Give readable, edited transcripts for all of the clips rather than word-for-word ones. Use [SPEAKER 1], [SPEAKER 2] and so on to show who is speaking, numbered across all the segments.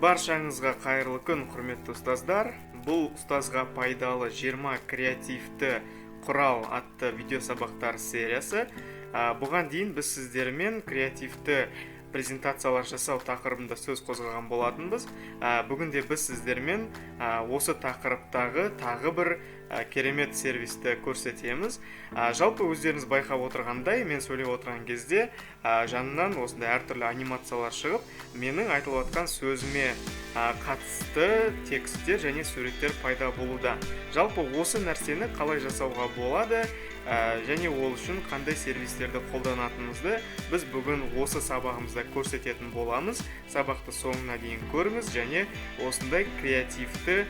[SPEAKER 1] Баршаңызға қайырлы күн, құрметті ұстаздар. Бұл ұстазға пайдалы 20 креативті құрал атты видео сабақтар сериясы. Бұған дейін біз сіздермен креативті презентациялар жасау тақырыбында сөз қозғаған болатынбыз. Бүгінде біз сіздермен осы тақырыптағы тағы бір керемет сервисті көрсетеміз. Жалпы өздеріңіз байқап отырғандай, мен сөйлеп отырған кезде жанынан осындай әртүрлі анимациялар шығып, менің айтылып жатқан сөзіме қатысты тексттер және суреттер пайда болуда. Жалпы осы нәрсені қалай жасауға болады және ол үшін қандай сервистерді қолданатынымызды біз бүгін осы сабағымызда көрсететін боламыз. Сабақты соңына дейін көріңіз және осындай креативті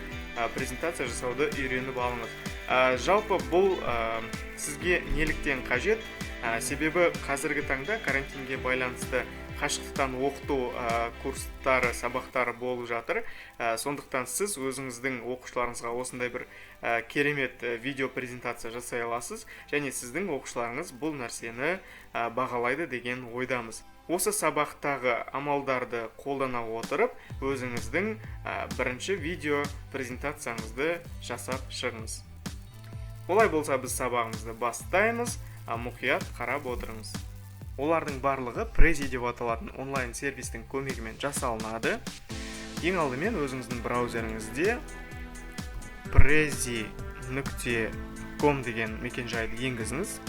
[SPEAKER 1] презентация жасауды үйреніп алыңыз. Жалпы бұл сізге неліктен қажет? Себебі қазіргі таңда карантинге байланысты қашықтықтан оқыту курстары, сабақтары болып жатыр. Сондықтан сіз өзіңіздің оқушыларыңызға осындай бір керемет видео презентация жасай аласыз және сіздің оқушыларыңыз бұл нәрсені бағалайды деген ойдамыз. Осы сабақтағы амалдарды қолдана отырып, өзіңіздің бірінші видео презентацияңызды жасап шығыңыз. Олай болса біз сабағымызды бастаймыз, мұқият қарап отырыңыз. Олардың барлығы Prezi деп аталатын онлайн сервистің көмегімен жасалынады. Ең алдымен өзіңіздің браузеріңізде prezi.com деген мекенжайды енгізіңіз.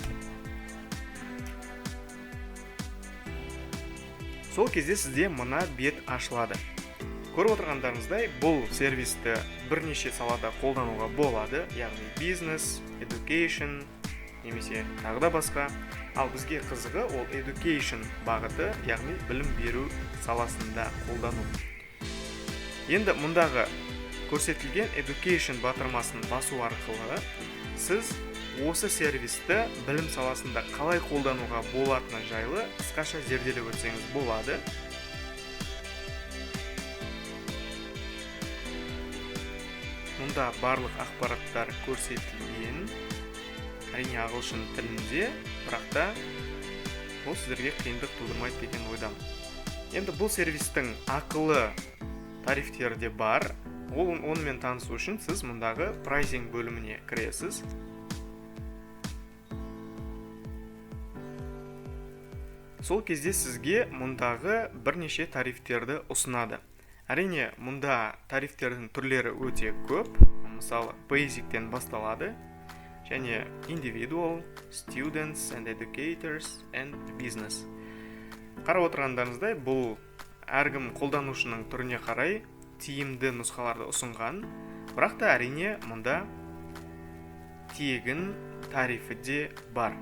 [SPEAKER 1] Сол кезде сізде мына бет ашылады. Көріп отырғандарыңыздай, бұл сервисті бірнеше салада қолдануға болады, яғни бизнес, education, немесе тағы да басқа. Ал бізге қызығы ол education бағыты, яғни білім беру саласында қолдану. Енді мұндағы көрсетілген education батырмасын басу арқылы сіз осы сервисті білім саласында қалай қолдануға болатыны жайлы қысқаша зерделеп өтсеңіз болады. Мұнда барлық ақпараттар көрсетілген. Әрине ағылшын тілінде, бірақ та бұл сіздерге қиындық тудырмайды деген ойдамын. Енді бұл сервистің ақылы тарифтері де бар. Онымен танысу үшін сіз мұндағы прайсинг бөліміне кіресіз. Сол кезде сізге мұндағы бірнеше тарифтерді ұсынады. Әрине мұнда тарифтердің түрлері өте көп. Мысалы, Basic'тен басталады. Және individual, students and educators and business. Қарап отырғандарыңыздай, бұл әркім қолданушының түріне қарай тиімді нұсқаларды ұсынған, бірақ та әрине мұнда тегін тарифі де бар.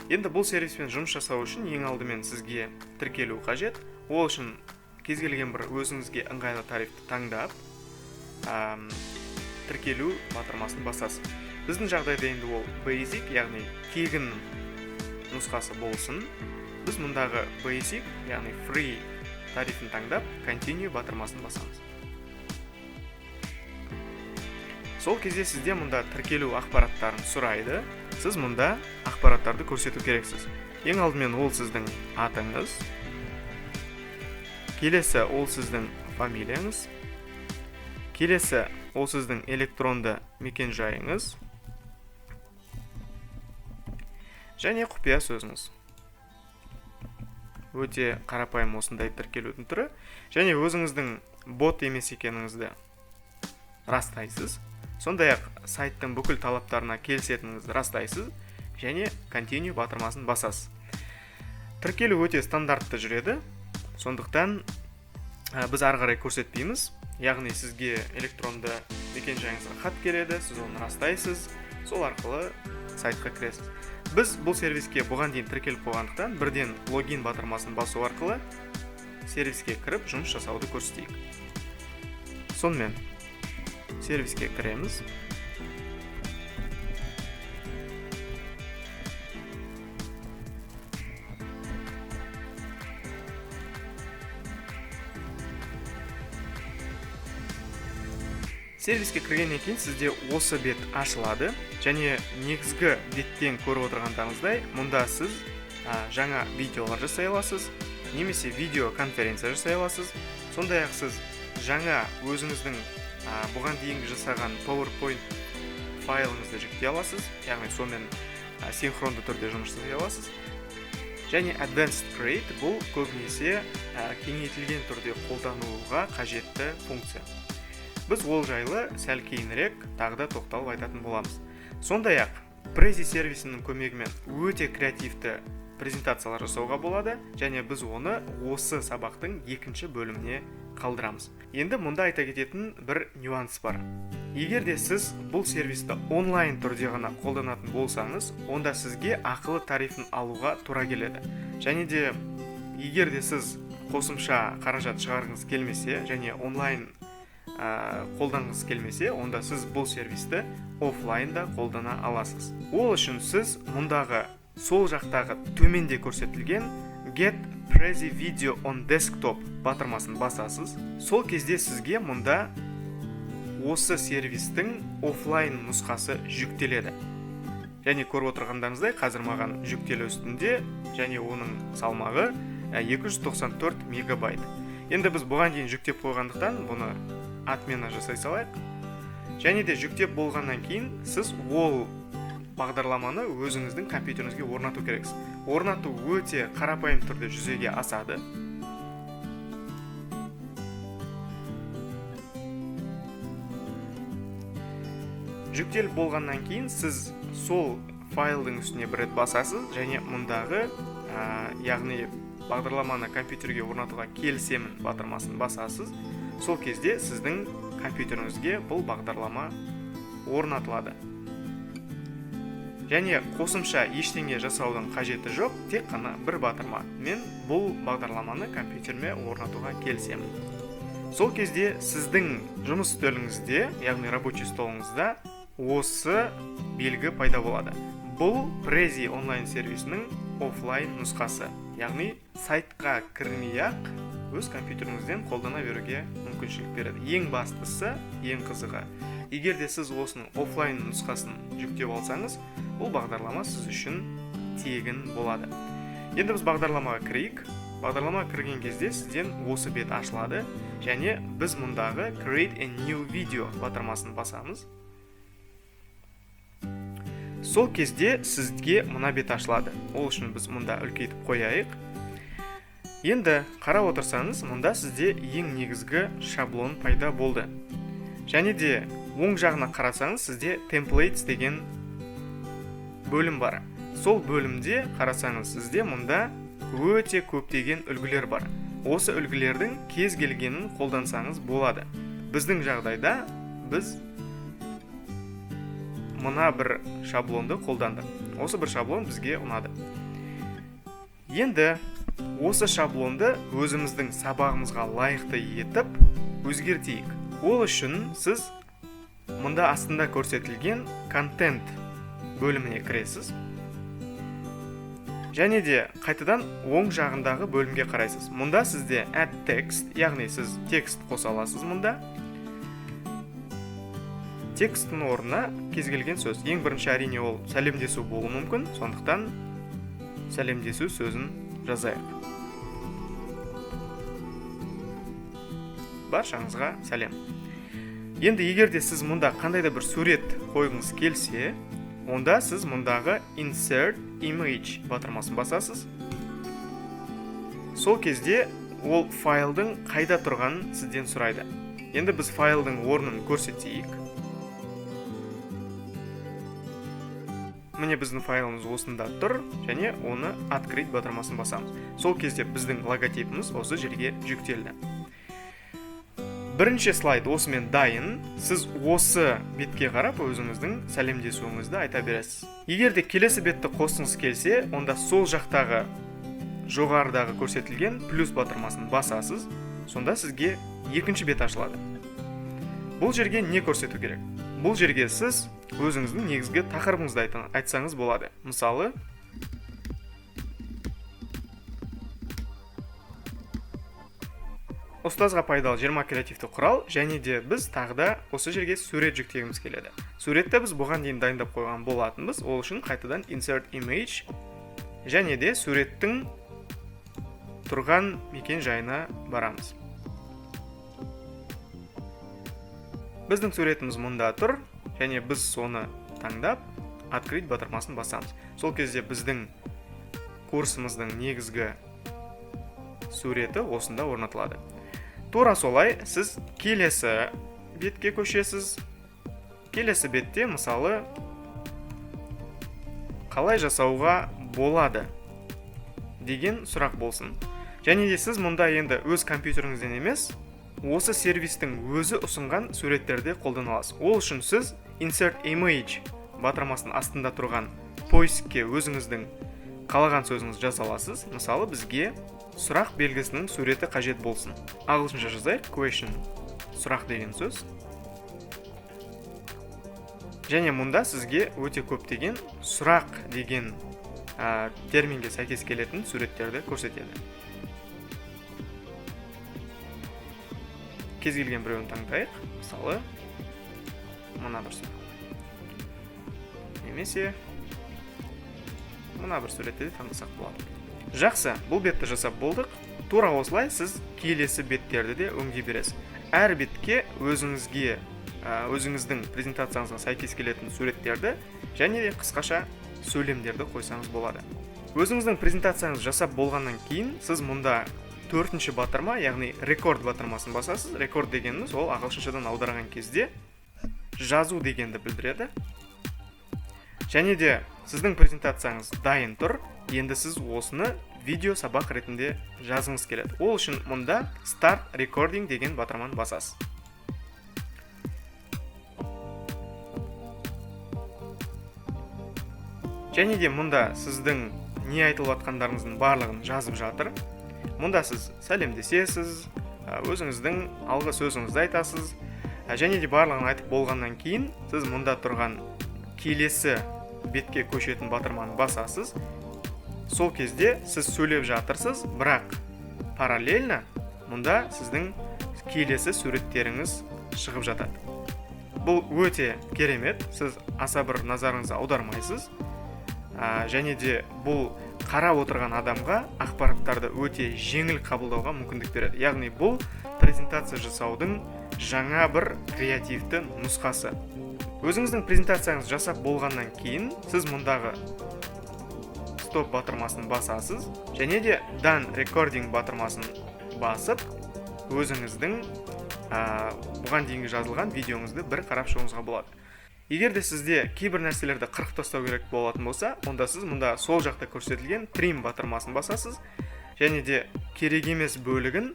[SPEAKER 1] Енді бұл сервиспен жұмыс жасау үшін ең алдымен сізге тіркелу қажет. Ол үшін кез келген бір өзіңізге ыңғайлы тарифті таңдап, тіркелу батырмасын басасыз. Біздің жағдайда енді ол Basic, яғни тегін нұсқасы болсын. Біз мұндағы Basic, яғни Free тарифін таңдап, Continue батырмасын басамыз. Сол кезде сізде мұнда тіркелу ақпараттарын сұрайды. Сіз мұнда ақпараттарды көрсету керексіз. Ең алдымен ол сіздің атыңыз. Келесі ол сіздің фамилияңыз. Келесі ол сіздің электронды мекенжайыңыз. Және құпия сөзіңіз. Өте қарапайым осындай тіркелудің түрі. Және өзіңіздің бот емес екеніңізді растайсыз. Сондай-ақ сайттың бүкіл талаптарына келісетініңізді растайсыз. Және Continue батырмасын басасыз. Тіркелу өте стандартты жүреді. Сондықтан біз ары қарай көрсетпейміз. Яғни сізге электронды мекенжайыңызға хат келеді, сіз оны растайсыз. Сол арқылы сайтқа кіресіз. Біз бұл сервиске бұған дейін тіркеліп қойғандықтан бірден логин батырмасын басу арқылы сервиске кіріп жұмыс жасауды көрсетейік. Сонымен сервиске кіреміз. Сервиске кіргеннен кейін сізде осы бет ашылады. Және негізгі беттен көріп отырғандарыңыздай, мұнда сіз жаңа видеолар жасай аласыз, немесе видео конференция жасай аласыз. Сондай-ақ сіз жаңа өзіңіздің бұған дейінгі жасаған PowerPoint файлыңызды жүктей аласыз, яғни сонымен синхронды түрде жұмыс жасай аласыз. Және Advanced Create бұл көбінесе кеңейтілген түрде қолдануға қажетті функция. Біз ол жайлы сәл кейінірек тағы да тоқталып айтатын боламыз. Сондай-ақ, Prezi сервисінің көмегімен өте креативті презентациялар жасауға болады, және біз оны осы сабақтың екінші бөліміне қалдырамыз. Енді мұнда айта кететін бір нюанс бар. Егер де сіз бұл сервисті онлайн түрде ғана қолданатын болсаңыз, онда сізге ақылы тарифін алуға тура келеді. Және де егер де сіз қосымша қаражат шығарғыңыз келмесе және онлайн қолданғыңыз келмесе, онда сіз бұл сервисті офлайнда қолдана аласыз. Ол үшін сіз мұндағы сол жақтағы төменде көрсетілген Get Prezi Video on Desktop батырмасын басасыз. Сол кезде сізге мұнда осы сервистің офлайн нұсқасы жүктеледі. Және көріп отырғандарыңыздай, қазір маған жүктелу үстінде, және оның салмағы 294 мегабайт. Енді біз бұған дейін жүктеп қойғандықтан бұны отмена жасай салайық. Және де жүктеп болғаннан кейін сіз ол бағдарламаны өзіңіздің компьютеріңізге орнату керексіз. Орнату өте қарапайым түрде жүзеге асады. Жүктеліп болғаннан кейін сіз сол файлдың үстіне бір рет басасыз және мұндағы, яғни бағдарламаны компьютерге орнатуға келісемін батырмасын басасыз. Сол кезде сіздің компьютеріңізге бұл бағдарлама орнатылады. Және қосымша ештеңе жасаудың қажеті жоқ, тек қана бір батырма. Мен бұл бағдарламаны компьютеріме орнатуға келісемін. Сол кезде сіздің жұмыс үстеліңізде, яғни рабочий столыңызда осы белгі пайда болады. Бұл Prezi онлайн сервисінің офлайн нұсқасы. Яғни сайтқа кірмей-ақ өз компьютеріңізден қолдана беруге мүмкіншілік береді. Ең бастысы, ең қызығы, егер де сіз осының офлайн нұсқасын жүктеп алсаңыз, бұл бағдарлама сіз үшін тегін болады. Енді біз бағдарламаға кірейік. Бағдарламаға кірген кезде сізден осы бет ашылады, және біз мұндағы Create a New Video батырмасын басамыз. Сол кезде сізге мына бет ашылады. Ол үшін біз мұнда үлкейтіп қояйық. Енді қарап отырсаңыз, мұнда сізде ең негізгі шаблон пайда болды. Және де оң жағына қарасаңыз, сізде Templates деген бөлім бар. Сол бөлімде қарасаңыз, сізде мұнда өте көптеген үлгілер бар. Осы үлгілердің кез келгенін қолдансаңыз болады. Біздің жағдайда біз мына бір шаблонды қолдандық. Осы бір шаблон бізге ұнады. Енді осы шаблонды өзіміздің сабағымызға лайықты етіп өзгертейік. Ол үшін сіз мұнда астында көрсетілген контент бөліміне кіресіз. Және де қайтадан оң жағындағы бөлімге қарайсыз. Мұнда сізде add text, яғни сіз текст қоса аласыз мұнда. Текстің орнына кез келген сөз. Ең бірінші әрине ол сәлемдесу болуы мүмкін, сондықтан сәлемдесу сөзін жазайық. Баршаңызға сәлем. Енді егер де сіз мұнда қандайда бір сурет қойғыңыз келсе, онда сіз мұндағы Insert Image батырмасын басасыз. Сол кезде ол файлдың қайда тұрғанын сізден сұрайды. Енді біз файлдың орнын көрсетейік. Міне біздің файлымыз осында тұр, және оны Открыть батырмасын басамыз. Сол кезде біздің логотипіміз осы жерге жүктелді. Бірінші слайд осымен дайын. Сіз осы бетке қарап өзіңіздің сәлемдесуіңізді айта бересіз. Егер де келесі бетті қосқыңыз келсе, онда сол жақтағы жоғарыдағы көрсетілген плюс батырмасын басасыз. Сонда сізге екінші бет ашылады. Бұл жерге не көрсету керек? Бұл жерге сіз өзіңіздің негізгі тақырыбыңызды айтсаңыз болады. Мысалы, ұстазға пайдалы 20 креативті құрал, және де біз тағы да осы жерге сурет жүктегіміз келеді. Суретті біз бұған дейін дайындап қойған болатынбыз. Ол үшін қайтадан Insert Image, және де суреттің тұрған мекен жайына барамыз. Біздің суретіміз мұнда тұр, және біз соны таңдап, открыть батырмасын басамыз. Сол кезде біздің курсымыздың негізгі суреті осында орнатылады. Тура солай сіз келесі бетке көшесіз. Келесі бетте мысалы қалай жасауға болады деген сұрақ болсын. Және де сіз мұнда енді өз компьютеріңізден емес, осы сервистің өзі ұсынған суреттерді қолдана аласыз. Ол үшін сіз Insert Image батырмасының астында тұрған поискке өзіңіздің қалаған сөзіңізді жаза аласыз. Мысалы, бізге сұрақ белгісінің суреті қажет болсын. Ағылшынша жазайық, question, сұрақ деген сөз. Және мұнда сізге өте көптеген сұрақ деген терминге сәйкес келетін суреттерді көрсетеді. Кез келген біреуін таңдайық. Мысалы, мына бір сурет. Немесе мына бір суретті де таңдасақ болады. Жақсы, бұл бетті жасап болдық. Тура осылай сіз келесі беттерді де өңдей бересіз. Әр бетке өзіңіздің презентацияңызға сәйкес келетін суреттерді және де қысқаша сөйлемдерді қойсаңыз болады. Өзіңіздің презентацияңыз жасап болғаннан кейін сіз мұнда 4-ші батырма, яғни рекорд батырмасын басасыз. Рекорд дегеніміз ол ағылшыншадан аударған кезде жазу дегенді білдіреді. Және де сіздің презентацияңыз дайын тұр. Енді сіз осыны видео сабақ ретінде жазыңыз келеді. Ол үшін мұнда Start Recording деген батырманы басасыз. Және де мұнда сіздің не айтылып жатқандарыңыздың барлығын жазып жатыр. Мұнда сіз сәлемдесесіз, өзіңіздің алғы сөзіңізді айтасыз. Және де барлығын айтып болғаннан кейін, сіз мұнда тұрған келесі бетке көшетін батырманы басасыз. Сол кезде сіз сөйлеп жатырсыз, бірақ параллельно мұнда сіздің келесі суреттеріңіз шығып жатады. Бұл өте керемет, сіз аса бір назарыңызды аудармайсыз. Және де бұл қарап отырған адамға ақпараттарды өте жеңіл қабылдауға мүмкіндік береді. Яғни бұл презентация жасаудың жаңа бір креативті нұсқасы. Өзіңіздің презентацияңыз жасап болғаннан кейін сіз мұндағы стоп батырмасын басасыз, және де done recording батырмасын басып, өзіңіздің бұған дейінгі жазылған видеоңызды бір қарап шығуыңызға болады. Егер де сізде кейбір нәрселерді қырқып тастау керек болатын болса, онда сіз мұнда сол жақта көрсетілген trim батырмасын басасыз, және де керек емес бөлігін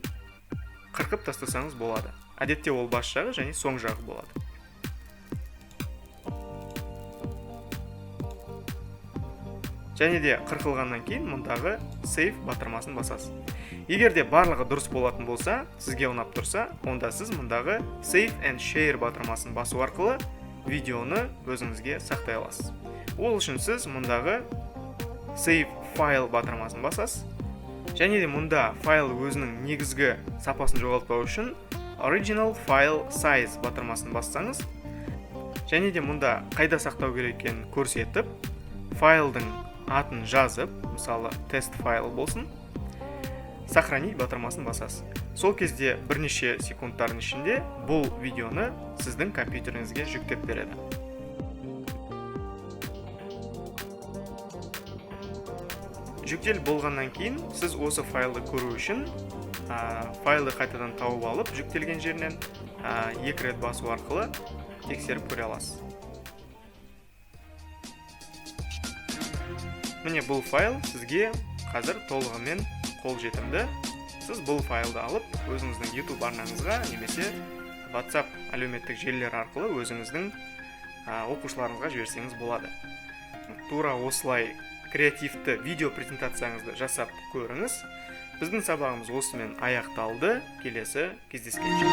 [SPEAKER 1] қырқып тастасаңыз болады. Әдетте ол бас жағы және соң жағы болады. Және де қырқылғаннан кейін мұндағы save батырмасын басасыз. Егер де барлығы дұрыс болатын болса, сізге ұнап тұрса, онда сіз мұндағы save and share батырмасын басу арқылы видеоны өзіңізге сақтай аласыз. Ол үшін сіз мұндағы save file батырмасын басасыз. Және де мұнда файл өзінің негізгі сапасын жоғалтпау үшін original file size батырмасын бассаңыз, және де мұнда қайда сақтау керек екенін көрсетіп, файлдың атын жазып, мысалы тест файл болсын, сохранить батырмасын басасыз. Сол кезде бірнеше секундтардың ішінде бұл видеоны сіздің компьютеріңізге жүктеп береді. Жүктеліп болғаннан кейін сіз осы файлды көру үшін файлды қайтадан тауып алып, жүктелген жерінен 2 рет басу арқылы тексеріп көре аласыз. Міне бұл файл сізге қазір толығымен қолжетімді. Сіз бұл файлды алып, өзіңіздің YouTube арнаңызға немесе WhatsApp әлеуметтік желілер арқылы өзіңіздің оқушыларыңызға жіберсеңіз болады. Тура осылай креативті видео презентацияңызды жасап көріңіз. Біздің сабағымыз осымен аяқталды. Келесі кездескенше.